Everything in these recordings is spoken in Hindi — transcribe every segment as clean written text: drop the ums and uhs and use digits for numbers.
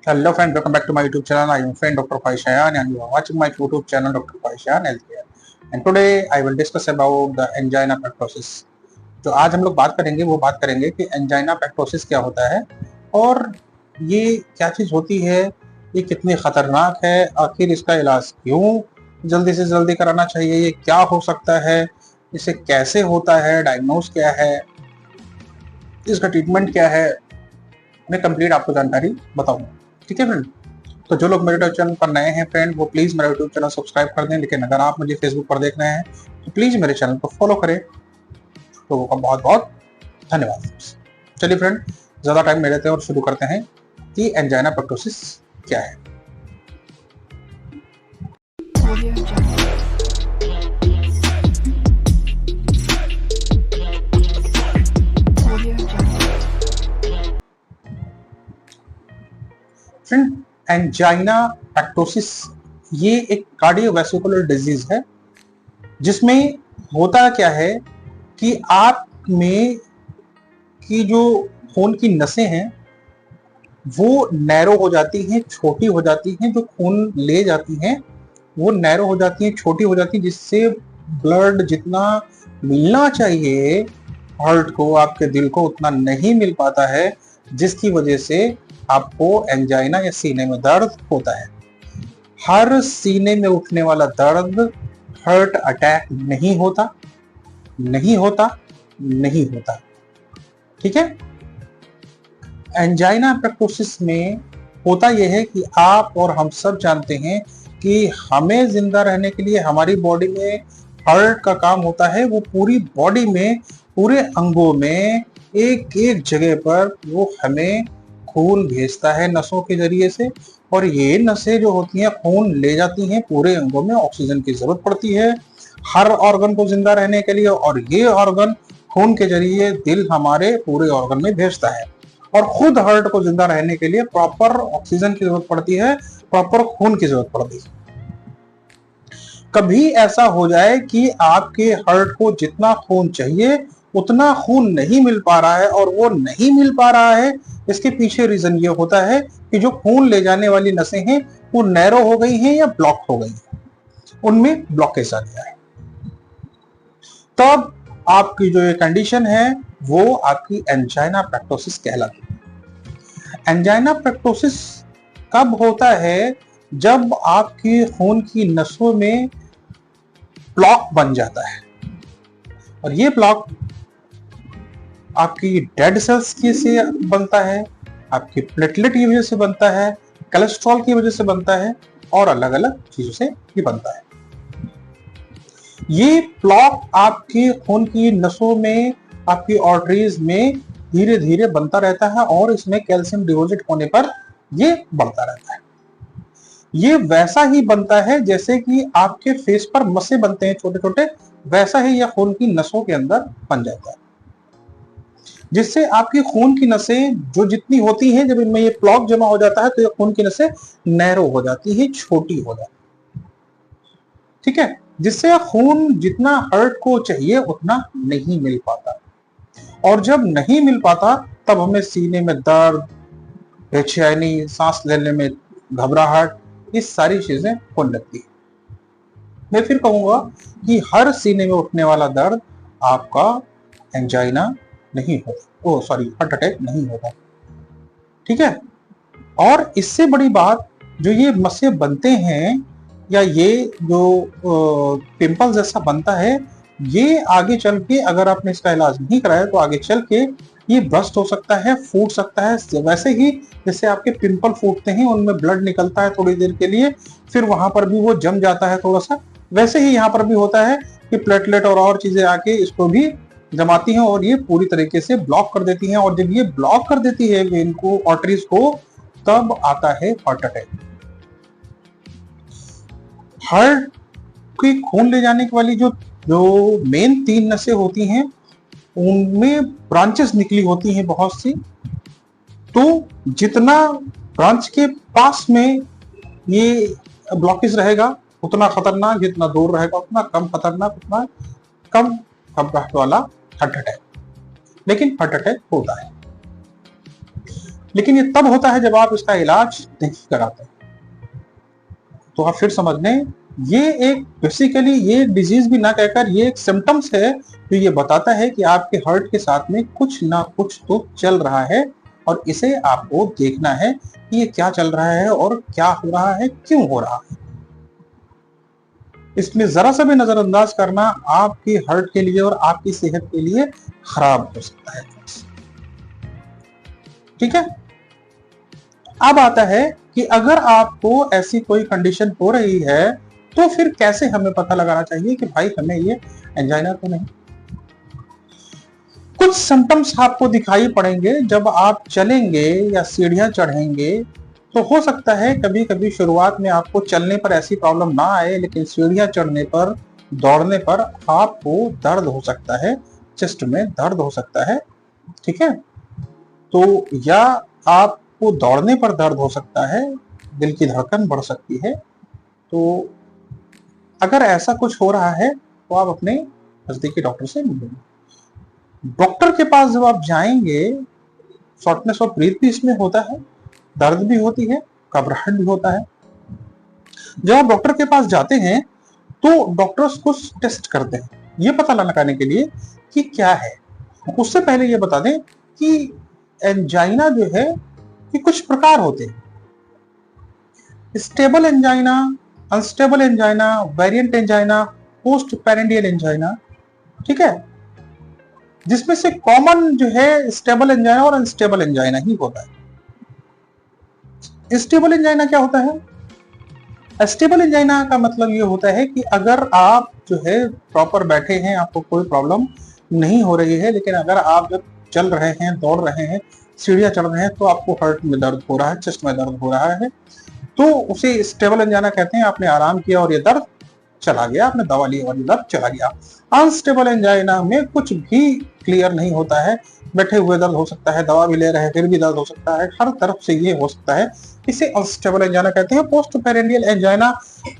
Hello friend, welcome back to my YouTube channel. I am friend Dr. Faishan and you are watching my YouTube channel Dr. Faishan Healthcare. And today I will discuss about the angina pectoris. जो आज हम लोग बात करेंगे वो बात करेंगे कि एंजाइना पेक्टोसिस क्या होता है और ये क्या चीज होती है, ये कितनी खतरनाक है, आखिर इसका इलाज क्यों जल्दी से जल्दी कराना चाहिए, ये क्या हो सकता है, इसे कैसे होता है, डायग्नोज क्या है, इसका ट्रीटमेंट क्या है, मैं कंप्लीट आपको जानकारी बताऊंगा। ठीक है फ्रेंड, तो जो लोग मेरे यूट्यूब चैनल पर नए हैं फ्रेंड, वो प्लीज मेरा यूट्यूब चैनल सब्सक्राइब कर दें। लेकिन अगर आप मुझे फेसबुक पर देख रहे हैं तो प्लीज मेरे चैनल को फॉलो करें। लोगों का बहुत बहुत धन्यवाद। चलिए फ्रेंड, ज्यादा टाइम नहीं लेते और शुरू करते हैं कि एंजाइना पेक्टोसिस क्या है। फ्रेंड, एंजाइना पेक्टोसिस ये एक कार्डियोवैस्कुलर डिजीज है जिसमें होता क्या है कि आप में की जो खून की नसें हैं वो नैरो हो जाती हैं, छोटी हो जाती हैं। जो खून ले जाती हैं वो नैरो हो जाती हैं, छोटी हो जाती हैं, जिससे ब्लड जितना मिलना चाहिए हार्ट को, आपके दिल को, उतना नहीं मिल पाता है, जिसकी वजह से आपको एंजाइना या सीने में दर्द होता है। हर सीने में उठने वाला दर्द हार्ट अटैक नहीं होता, नहीं होता, नहीं होता। ठीक है, एंजाइना पेक्टोसिस में होता यह है कि आप और हम सब जानते हैं कि हमें जिंदा रहने के लिए हमारी बॉडी में हार्ट का काम होता है। वो पूरी बॉडी में, पूरे अंगों में, एक एक जगह पर वो हमें खून भेजता है नसों के जरिए से, और ये नसें जो होती हैं खून ले जाती हैं पूरे अंगों में। ऑक्सीजन की जरूरत पड़ती है हर ऑर्गन को जिंदा रहने के लिए, और ये ऑर्गन खून के जरिए दिल हमारे पूरे ऑर्गन में भेजता है। और खुद हार्ट को जिंदा रहने के लिए प्रॉपर ऑक्सीजन की जरूरत पड़ती है, प्रॉपर खून की जरूरत पड़ती है। कभी ऐसा हो जाए कि आपके हार्ट को जितना खून चाहिए उतना खून नहीं मिल पा रहा है, और वो नहीं मिल पा रहा है, इसके पीछे रीजन ये होता है कि जो खून ले जाने वाली नसें हैं वो नैरो हो गई हैं या ब्लॉक हो गई हैं, उनमें ब्लॉकेज आ गया है। तब आपकी जो ये कंडीशन है वो आपकी एंजाइना पेक्टोसिस कहलाती है। एंजाइना पेक्टोसिस कब होता है? जब आपकी खून की नसों में ब्लॉक बन जाता है, और ये ब्लॉक आपकी डेड सेल्स की से बनता है, आपकी प्लेटलेट की वजह से बनता है, कोलेस्ट्रॉल की वजह से बनता है, और अलग अलग चीजों से भी बनता है। ये ब्लॉक आपके खून की नसों में, आपकी आर्टरीज में धीरे धीरे बनता रहता है, और इसमें कैल्शियम डिपॉजिट होने पर ये बढ़ता रहता है। ये वैसा ही बनता है जैसे कि आपके फेस पर मस्से बनते हैं छोटे छोटे, वैसा ही यह खून की नसों के अंदर बन जाता है, जिससे आपकी खून की नसें जो जितनी होती हैं, जब इनमें ये ब्लॉक जमा हो जाता है तो ये खून की नसें नैरो हो जाती है, छोटी हो जाती है। ठीक है, जिससे खून जितना हार्ट को चाहिए उतना नहीं मिल पाता, और जब नहीं मिल पाता तब हमें सीने में दर्द, बेचैनी, सांस लेने में घबराहट, ये सारी चीजें होने लगती है। मैं फिर कहूंगा कि हर सीने में उठने वाला दर्द आपका एंजाइना नहीं होता, ओ सॉरी, हार्ट अटैक नहीं होता। ठीक है, और इससे बड़ी बात, जो ये मस्से बनते हैं या ये जो पिंपल जैसा बनता है, ये आगे चल के अगर आपने इसका इलाज नहीं कराया तो आगे चल के ये बस्ट हो सकता है, फूट सकता है। वैसे ही जैसे आपके पिंपल फूटते हैं, उनमें ब्लड निकलता है थोड़ी देर के लिए, फिर वहां पर भी वो जम जाता है थोड़ा सा, वैसे ही यहाँ पर भी होता है कि प्लेटलेट और चीजें आके इसको भी जमाती हैं और ये पूरी तरीके से ब्लॉक कर देती हैं। और जब ये ब्लॉक कर देती है वेन को, आर्टरीज को, तब आता है हार्ट अटैक। हार्ट की खून ले जाने वाली जो जो मेन 3 नसें होती हैं, उनमें ब्रांचेस निकली होती हैं बहुत सी। तो जितना ब्रांच के पास में ये ब्लॉकेज रहेगा उतना खतरनाक, जितना दूर रहेगा उतना कम खतरनाक, उतना कम घबराहट वाला हार्ट अटैक। लेकिन हार्ट अटैक होता है। लेकिन ये तब होता है जब आप इसका इलाज नहीं कराते। तो आप फिर समझ लें, ये एक बेसिकली ये डिजीज भी ना कहकर ये एक सिम्टम्स है, तो ये बताता है कि आपके हार्ट के साथ में कुछ ना कुछ तो चल रहा है, और इसे आपको देखना है कि ये क्या चल रहा है और क्या हो रहा है, क्यों हो रहा है। इसमें जरा सा भी नजरअंदाज करना आपकी हार्ट के लिए और आपकी सेहत के लिए खराब हो सकता है। ठीक है, अब आता है कि अगर आपको ऐसी कोई कंडीशन हो रही है तो फिर कैसे हमें पता लगाना चाहिए कि भाई हमें ये एंजाइना तो नहीं। कुछ सिम्टम्स आपको दिखाई पड़ेंगे जब आप चलेंगे या सीढ़ियां चढ़ेंगे। तो हो सकता है कभी कभी शुरुआत में आपको चलने पर ऐसी प्रॉब्लम ना आए, लेकिन सीढ़ियां चढ़ने पर, दौड़ने पर आपको दर्द हो सकता है, चेस्ट में दर्द हो सकता है। ठीक है, तो या आपको दौड़ने पर दर्द हो सकता है, दिल की धड़कन बढ़ सकती है। तो अगर ऐसा कुछ हो रहा है तो आप अपने नजदीकी डॉक्टर से मिलेंगे। डॉक्टर के पास जब आप जाएंगे, शॉर्टनेस ऑफ ब्रीथ भी इसमें होता है, दर्द भी होती है, घबराहट भी होता है। जब आप डॉक्टर के पास जाते हैं तो डॉक्टर्स कुछ टेस्ट करते हैं ये पता लगाने के लिए कि क्या है। उससे पहले ये बता दें कि एंजाइना जो है ये कुछ प्रकार होते हैं, stable angina, unstable angina, variant angina, post prandial angina. ठीक है, जिसमें से कॉमन जो है स्टेबल एंजाइना और अनस्टेबल एंजाइना ही होता है। स्टेबल एंजाइना क्या होता है? स्टेबल एंजाइना का मतलब ये होता है कि अगर आप जो है प्रॉपर बैठे हैं, आपको कोई प्रॉब्लम नहीं हो रही है, लेकिन अगर आप जब चल रहे हैं, दौड़ रहे हैं, सीढ़ियां चढ़ रहे हैं तो आपको हार्ट में दर्द हो रहा है, चेस्ट में दर्द हो रहा है, तो उसे स्टेबल एंजाइना कहते हैं। आपने आराम किया और ये दर्द चला गया, आपने दवा ली और ये दर्द चला गया। अनस्टेबल एंजाइना में कुछ भी क्लियर नहीं होता है, बैठे हुए दर्द हो सकता है, दवा भी ले रहे हैं फिर भी दर्द हो सकता है, हर तरफ से ये हो सकता है। इसे अनस्टेबल एंजाइना कहते हैं। पोस्ट पेरेंडियल एंजाइना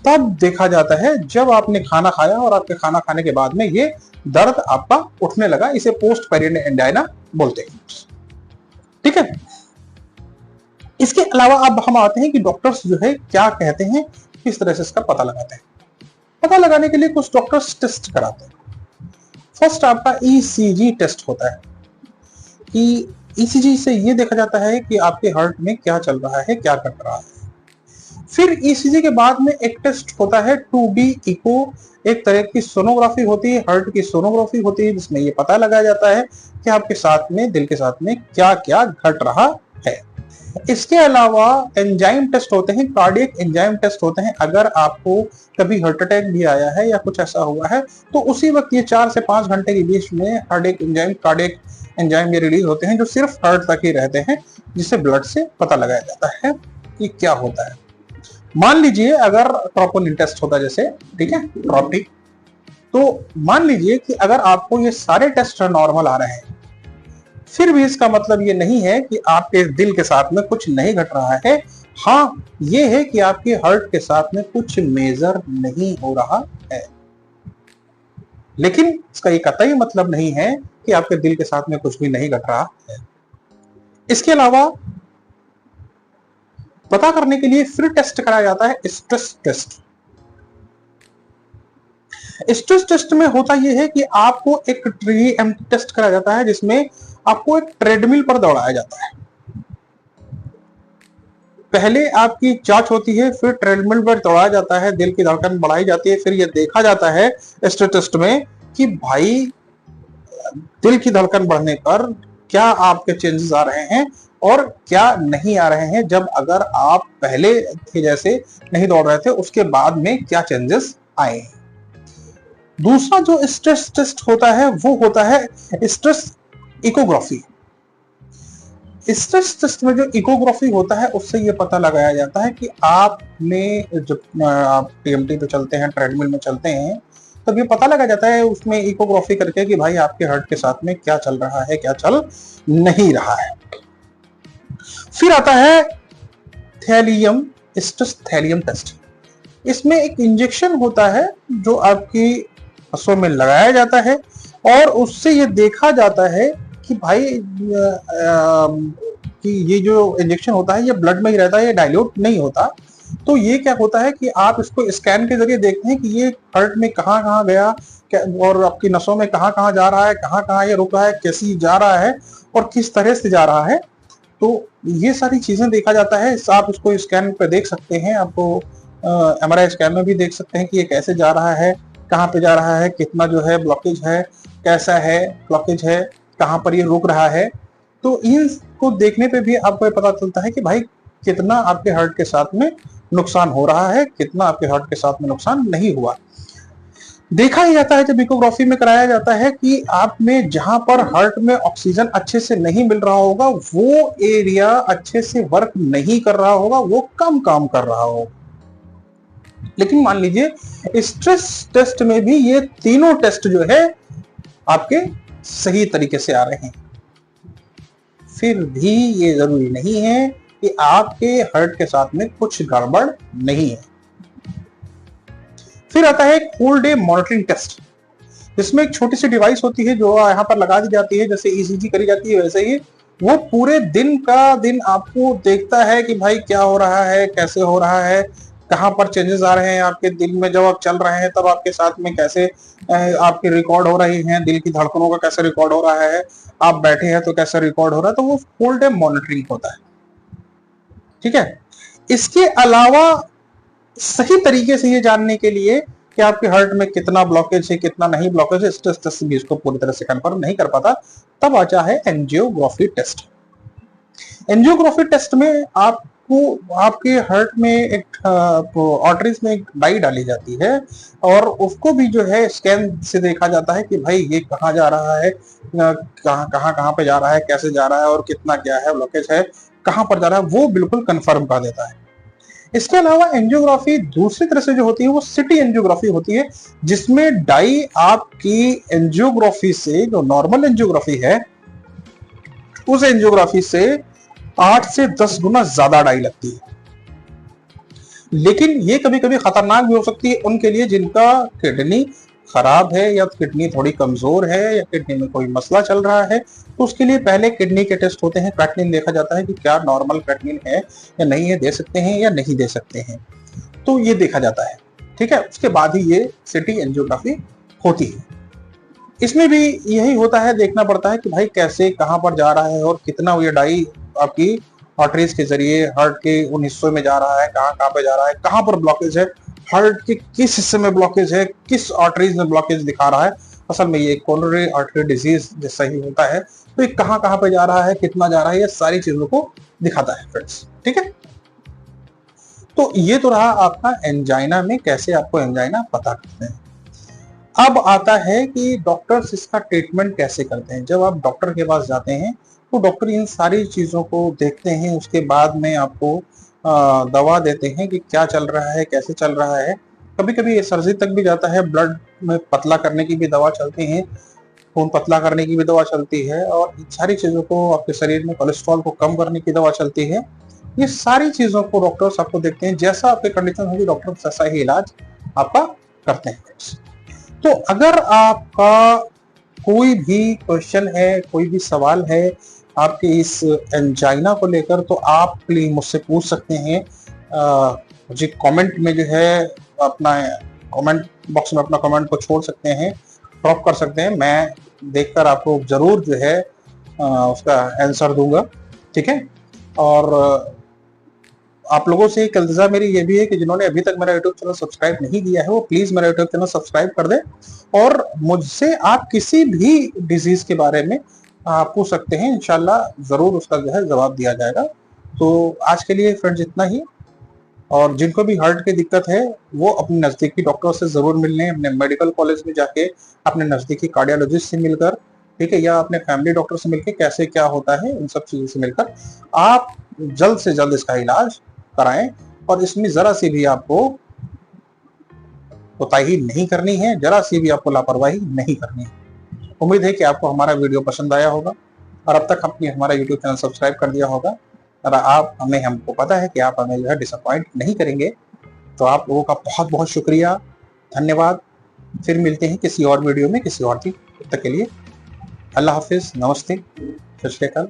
तब देखा जाता है जब आपने खाना खाया और आपके खाना खाने के बाद में ये दर्द आपका उठने लगा, इसे पोस्ट पेरेंडियल एंजाइना बोलते हैं। ठीक है, इसके अलावा अब हम आते हैं कि डॉक्टर्स जो है क्या कहते हैं, किस तरह से इसका पता लगाते हैं। पता लगाने के लिए कुछ डॉक्टर्स टेस्ट कराते हैं। फर्स्ट आपका ईसीजी टेस्ट होता है कि ईसीजी से ये देखा जाता है कि आपके हार्ट में क्या चल रहा है, क्या घट रहा है। फिर ईसीजी के बाद में एक टेस्ट होता है 2D इको, एक तरह की सोनोग्राफी होती है, हार्ट की सोनोग्राफी होती है, जिसमें ये पता लगाया जाता है कि आपके साथ में, दिल के साथ में क्या क्या घट रहा है। इसके अलावा एंजाइम टेस्ट होते हैं, कार्डियक एंजाइम टेस्ट होते हैं। अगर आपको कभी हार्ट अटैक भी आया है या कुछ ऐसा हुआ है तो उसी वक्त ये 4 से 5 घंटे के बीच में कार्डियक एंजाइम ये रिलीज होते हैं, जो सिर्फ हार्ट तक ही रहते हैं, जिससे ब्लड से पता लगाया जाता है कि क्या होता है। मान लीजिए अगर ट्रोपोनिन टेस्ट होता है जैसे, ठीक है, ट्रोपिक, तो मान लीजिए कि अगर आपको ये सारे टेस्ट नॉर्मल आ रहे हैं, फिर भी इसका मतलब ये नहीं है कि आपके दिल के साथ में कुछ नहीं घट रहा है। हाँ, ये है कि आपके हार्ट के साथ में कुछ मेजर नहीं हो रहा है, लेकिन इसका ये कतई मतलब नहीं है कि आपके दिल के साथ में कुछ भी नहीं घट रहा है। इसके अलावा पता करने के लिए फिर टेस्ट कराया जाता है स्ट्रेस टेस्ट। स्ट्रेस टेस्ट में होता यह है कि आपको एक टेस्ट कराया जाता है जिसमें आपको एक ट्रेडमिल पर दौड़ाया जाता है। पहले आपकी जांच होती है, फिर ट्रेडमिल पर दौड़ाया जाता है, दिल की धड़कन बढ़ाई जाती है, फिर यह देखा जाता है स्ट्रेस टेस्ट में कि भाई दिल की धड़कन बढ़ने पर क्या आपके चेंजेस आ रहे हैं और क्या नहीं आ रहे हैं। जब अगर आप पहले थे जैसे नहीं दौड़ रहे थे, उसके बाद में क्या चेंजेस आए हैं। दूसरा जो स्ट्रेस टेस्ट होता है वो होता है स्ट्रेस इकोग्राफी। स्ट्रेस टेस्ट में जो इकोग्राफी होता है उससे ये पता लगाया जाता है कि आपने जब आप टीएमटी पे चलते हैं, ट्रेडमिल में चलते हैं, तब ये पता लगा जाता है उसमें इकोग्राफी करके कि भाई आपके हार्ट के साथ में क्या चल रहा है, क्या चल नहीं रहा है। फिर आता है थैलियम, स्ट्रेस थैलियम टेस्ट। इसमें एक इंजेक्शन होता है जो आपकी नसों में लगाया जाता है, और उससे ये देखा जाता है कि भाई कि ये जो इंजेक्शन होता है ये ब्लड में ही रहता है, ये डाइल्यूट नहीं होता। तो ये क्या होता है कि आप इसको स्कैन के जरिए देखते हैं कि ये हार्ट में कहाँ कहाँ गया और आपकी नसों में कहाँ कहाँ जा रहा है, कहाँ कहाँ ये रुक रहा है, कैसी जा रहा है और किस तरह से जा रहा है। तो ये सारी चीजें देखा जाता है। आप इसको स्कैन पे देख सकते हैं, आपको MRI स्कैन में भी देख सकते हैं कि ये कैसे जा रहा है, कहाँ पे जा रहा है, कितना जो है ब्लॉकेज है, कैसा है ब्लॉकेज है, कहाँ पर ये रुक रहा है। तो इनको देखने पे भी आपको पता चलता है कि भाई कितना आपके हार्ट के साथ में नुकसान हो रहा है, कितना आपके हार्ट के साथ में नुकसान नहीं हुआ। देखा ही जाता है जब इकोग्राफी में कराया जाता है कि आप में जहां पर हार्ट में ऑक्सीजन अच्छे से नहीं मिल रहा होगा, वो एरिया अच्छे से वर्क नहीं कर रहा होगा, वो कम काम कर रहा होगा। लेकिन मान लीजिए स्ट्रेस टेस्ट में भी ये तीनों टेस्ट जो है आपके सही तरीके से आ रहे हैं, फिर भी ये जरूरी नहीं है कि आपके हार्ट के साथ में कुछ गड़बड़ नहीं है। फिर आता है होल डे मॉनिटरिंग टेस्ट, जिसमें एक छोटी सी डिवाइस होती है जो यहाँ पर लगा दी जाती है, जैसे ECG करी जाती है वैसे ही वो पूरे दिन का दिन आपको देखता है कि भाई क्या हो रहा है, कैसे हो रहा है, कहाँ पर चेंजेस आ रहे हैं आपके दिन में। जब आप चल रहे हैं तब आपके साथ में कैसे आपके रिकॉर्ड हो रही हैं, दिल की धड़कनों का कैसे रिकॉर्ड हो रहा है, आप बैठे हैं तो कैसे रिकॉर्ड हो रहा है। तो वो होल डे मॉनिटरिंग होता है, ठीक है। इसके अलावा सही तरीके से ये जानने के लिए कि आपके हार्ट में कितना ब्लॉकेज है, कितना नहीं ब्लॉकेज है, स्ट्रेस टेस्ट भी इसको पूरी तरह से कंफर्म नहीं कर पाता, तब आता है एंजियोग्राफी टेस्ट। एंजियोग्राफी टेस्ट में आपको आपके हार्ट में एक आर्टरीज में एक डाई डाली जाती है और उसको भी जो है स्कैन से देखा जाता है कि भाई ये कहाँ जा रहा है, कहाँ पे जा रहा है, कैसे जा रहा है और कितना क्या है ब्लॉकेज है, कहाँ पर जा रहा है, वो बिल्कुल कंफर्म कर देता है। इसके अलावा एंजियोग्राफी दूसरी तरह से जो होती है वो सिटी एंजियोग्राफी होती है, जिसमें डाई आपकी एंजियोग्राफी से, जो नॉर्मल एंजियोग्राफी है उस एंजियोग्राफी से 8 से 10 गुना ज्यादा डाई लगती है। लेकिन ये कभी कभी खतरनाक भी हो सकती है उनके लिए जिनका किडनी खराब है या किडनी थोड़ी कमजोर है या किडनी में कोई मसला चल रहा है, तो उसके लिए पहले किडनी के टेस्ट होते हैं, क्रेटनिन देखा जाता है कि क्या नॉर्मल क्रेटनिन है या नहीं है, दे सकते हैं या नहीं दे सकते हैं, तो ये देखा जाता है, ठीक है। उसके बाद ही ये सिटी एंजियोग्राफी होती है। इसमें भी यही होता है, देखना पड़ता है कि भाई कैसे कहाँ पर जा रहा है और कितना ये डाई आपकी आर्टरीज के जरिए हार्ट के उन हिस्सों में जा रहा है, कहाँ कहाँ पे जा रहा है, कहाँ पर ब्लॉकेज है, हार्ट के किस हिस्से में ब्लॉकेज है, किस आर्टरीज में ब्लॉकेज दिखा रहा है। असल में ये कोरोनरी आर्टरी डिजीज जैसा ही होता है, तो ये कहाँ कहाँ पे जा रहा है, कितना जा रहा है, ये सारी चीजों को दिखाता है फ्रेंड्स, ठीक है। तो ये तो रहा आपका एंजाइना में कैसे आपको एंजाइना पता करते हैं। अब आता है कि डॉक्टर्स इसका ट्रीटमेंट कैसे करते हैं। जब आप डॉक्टर के पास जाते हैं तो डॉक्टर इन सारी चीजों को देखते हैं, उसके बाद में आपको दवा देते हैं कि क्या चल रहा है, कैसे चल रहा है। कभी कभी ये सर्जरी तक भी जाता है, ब्लड में पतला करने की भी दवा चलती है, खून पतला करने की भी दवा चलती है, और इन सारी चीजों को, आपके शरीर में कोलेस्ट्रॉल को कम करने की दवा चलती है। ये सारी चीजों को डॉक्टर्स आपको देखते हैं, जैसा आपकी कंडीशन होगी डॉक्टर वैसा ही इलाज आपका करते हैं। तो अगर आपका कोई भी क्वेश्चन है, कोई भी सवाल है आपके इस एंजाइना को लेकर, तो आप प्लीज मुझसे पूछ सकते हैं। मुझे कमेंट में जो है अपना कमेंट बॉक्स में अपना कमेंट को छोड़ सकते हैं, ड्रॉप कर सकते हैं, मैं देखकर आपको जरूर जो है उसका आंसर दूंगा, ठीक है। और आप लोगों से एक इल्तिजा मेरी ये भी है कि जिन्होंने अभी तक मेरा यूट्यूब चैनल सब्सक्राइब नहीं किया है वो प्लीज मेरा यूट्यूब चैनल सब्सक्राइब कर दें, और मुझसे आप किसी भी डिजीज के बारे में पूछ सकते हैं, इंशाल्लाह जरूर उसका जो है जवाब दिया जाएगा। तो आज के लिए फ्रेंड्स इतना ही, और जिनको भी हार्ट की दिक्कत है वो अपने नजदीकी डॉक्टर से जरूर मिल लें, अपने मेडिकल कॉलेज में जाके अपने नजदीकी कार्डियोलॉजिस्ट से मिलकर, ठीक है, या अपने फैमिली डॉक्टर से मिलकर कैसे क्या होता है इन सब चीजों से मिलकर आप जल्द से जल्द इसका इलाज कराएं, और इसमें जरा सी भी आपको कोताही नहीं करनी है, जरा सी भी आपको लापरवाही नहीं करनी है। उम्मीद है कि आपको हमारा वीडियो पसंद आया होगा, और अब तक आपने हमारा यूट्यूब चैनल सब्सक्राइब कर दिया होगा, और हमको पता है कि आप हमें जो है डिसअपॉइंट नहीं करेंगे। तो आप लोगों का बहुत बहुत शुक्रिया, धन्यवाद। फिर मिलते हैं किसी और वीडियो में किसी और दिन, तब तक के लिए अल्लाह हाफिज, नमस्ते, सत श्री अकाल।